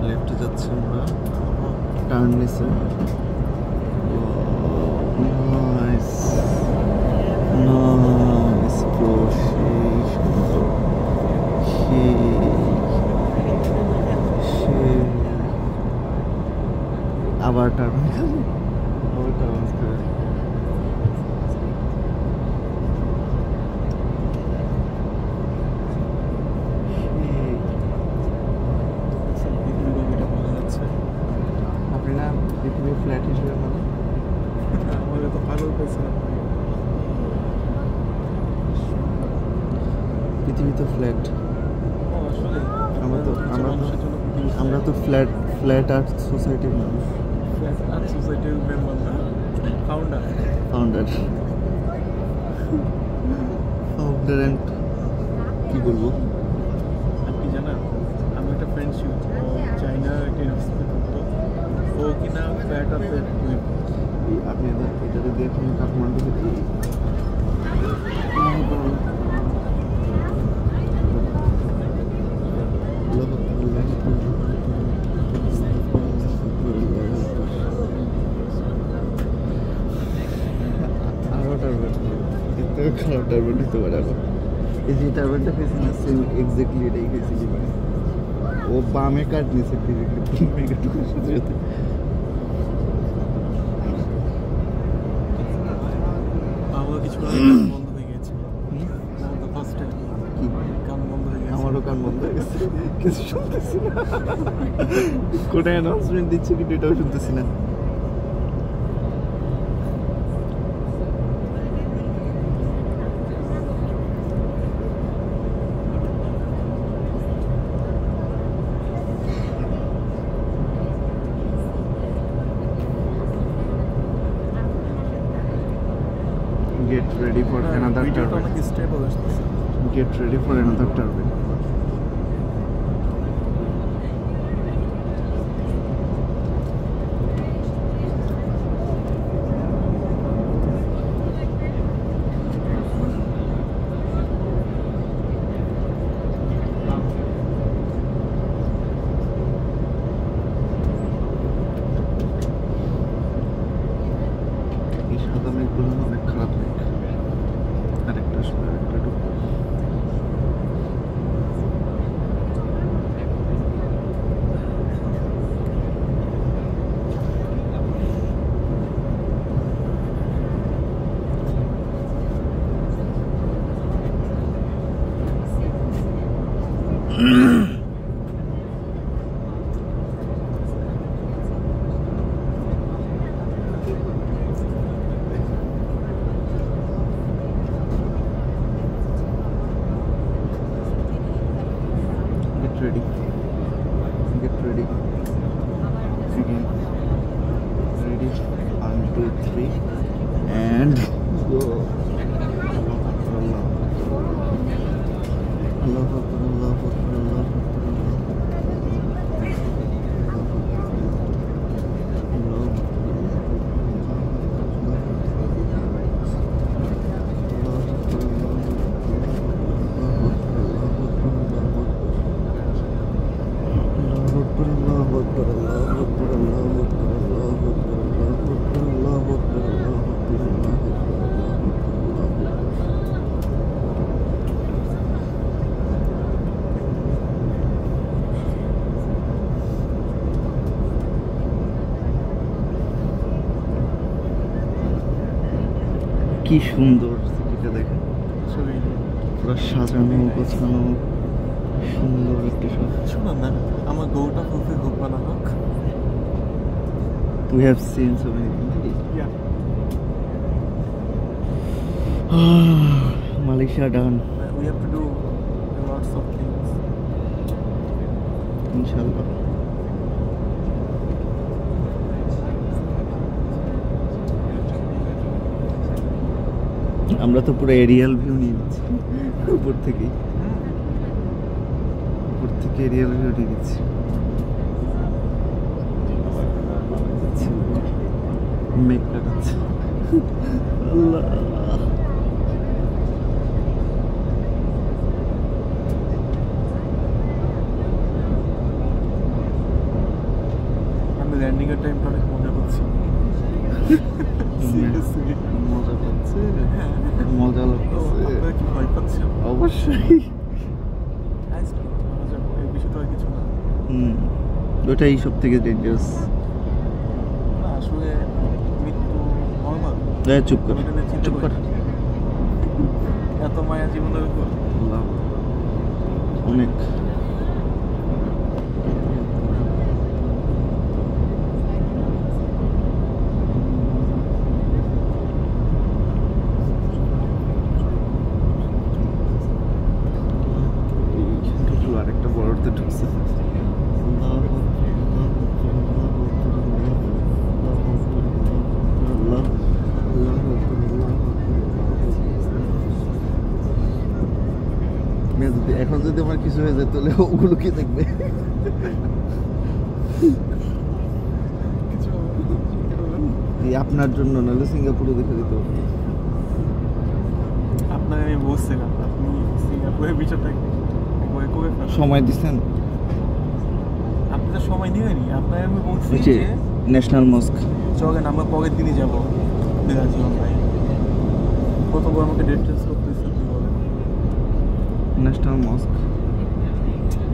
লেফটে যাচ্ছি আমরা, টার্ন নিছে। নাইস নাইস ব্রো, সেই সুন্দর, সেই আবার টার্ন আবার টার্ন করে পৃথিবী ফ্ল্যাট হিসেবে মানে আমাদের তো পাগল পেয়েছিলাম। পৃথিবী তো ফ্ল্যাট, আসলে আমরা তো ফ্ল্যাট আর্ট সোসাইটির মানুষ, ফ্ল্যাট আর্ট সোসাইটির মেম্বার না, ফাউন্ডার অ্যান্ড কি বলবো। আপনি জানেন আমি একটা ফ্রেন্ডশিপ চাইনা একটা ইউনিভার্সিটি করতো, ও কিনা ফ্ল্যাট আর্টের আপনি এটা যদি এখন কাঠমান্ডু থেকে আরো টার্বেট খারাপ টার্বেট দিতে পারে। আরো এই যে টার্বেটটা খেয়েছি না, সেম এক্স্যাক্টলি এটাই খেয়েছি। ও বামে কাট নিয়েছে ডিরেক্টলি আমার কিছু বন্ধ হয়ে গেছে, কান বন্ধ হয়ে গেছে। আমারও কান বন্ধ হয়ে গেছে, কিছু শুনতেছি না, কোথায় অ্যানাউন্সমেন্ট দিচ্ছে কিন্তু এটাও শুনতেছি না। Get ready for another turbine. Get ready for another turbine. এই সাদা মেঘগুলো অনেক খারাপ মেঘ। আরেকটা আসলে আরেকটা ঢুকবো। Ready. Get ready. Again. Ready. 1, 2, 3, and go. Allah Akbar, Allah Akbar, Allah Akbar, কি সুন্দর সিটিটা দেখেন, পুরো সাজানো গোছানো সুন্দর একটা শহর। শোনো না, আমার গৌটা ফুফে হোক বানা হোক। We have seen so many things. Yeah. Malaysia done. We have to do lots of things. Inshallah. আমরা তো পুরো এরিয়াল ভিউ নিয়ে নিচ্ছি উপর থেকে এরিয়াল ভিউ নিয়ে নিচ্ছি। মেঘ লাগাচ্ছে। আল্লাহ, ল্যান্ডিং এর টাইমটা অনেক মজা করছি। সিরিয়াসলি মজা পাচ্ছে, হ্যাঁ মজা তো লাগছে আপনারা কি ভয় পাচ্ছেন? অবশ্যই। আজকে মজা এই বিষয় তো আর কিছু না। ওটাই সব থেকে ডেঞ্জারাস। না আসলে মৃত্যু নর্মাল, চুপ কর, এটা নিয়ে চিন্তা চুপ কর। করি না। এত মায়া জীবনের উপর আল্লাহ, অনেক। আরেকটা বড়তে ঢুকছে। এখন যদি আমার কিছু হয়ে যায় তাহলে ওগুলো কি দেখবে? কিছু এই আপনার জন্য নাহলে সিঙ্গাপুরে দেখে দিতে হবে। আপনাকে আমি বলছিলাম আপনি সিঙ্গাপুরের বিষয়টা একবার করে ফেলেন। সময় দিচ্ছেন? আপনি তো সময় নেবেনি, আপনাকে আমি বলছি ওই যে যে ন্যাশনাল মস্ক। চলেন আমরা পরের দিনই যাবো রাজিওন ভাই। কতবার আমাকে ডেট চেঞ্জ করতেছে আপনি বলেন। ন্যাশনাল মস্ক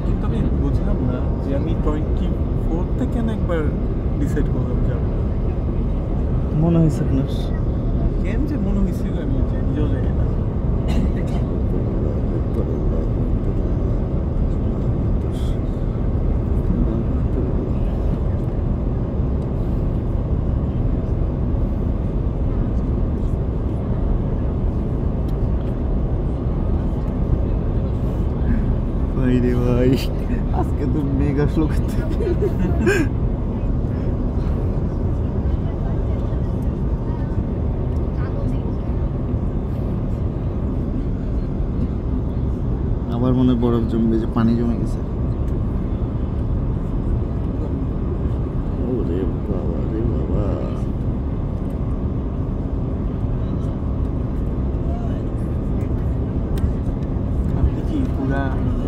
কিন্তু আমি বুঝলাম না যে আমি 24 কেন একবার ডিসাইড করলাম যাবো। মনে হয়েছে আপনার? কেন যে মনে হয়েছিল আমি নিজেও জানি না। ভাই রে ভাই, আজকে তো মেগা শ্লোক থেকে আবার মনে হয় বরফ জমবে, যে পানি জমে গেছে। ওরে বাবা রে বাবা, আপনি কি পুরা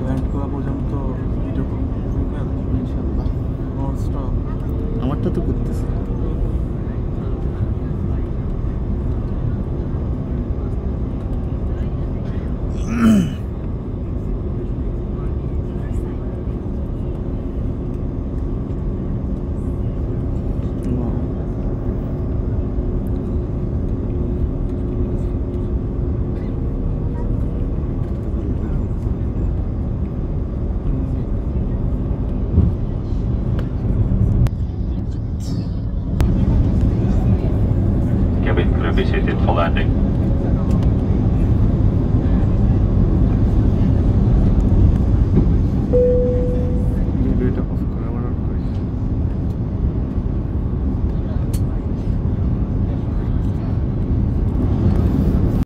ল্যান্ড করা পর্যন্ত ভিডিও করবেন? ইনশাআল্লাহ। Non stop. আমারটা তো করতেছে। Cabin crew be seated for landing.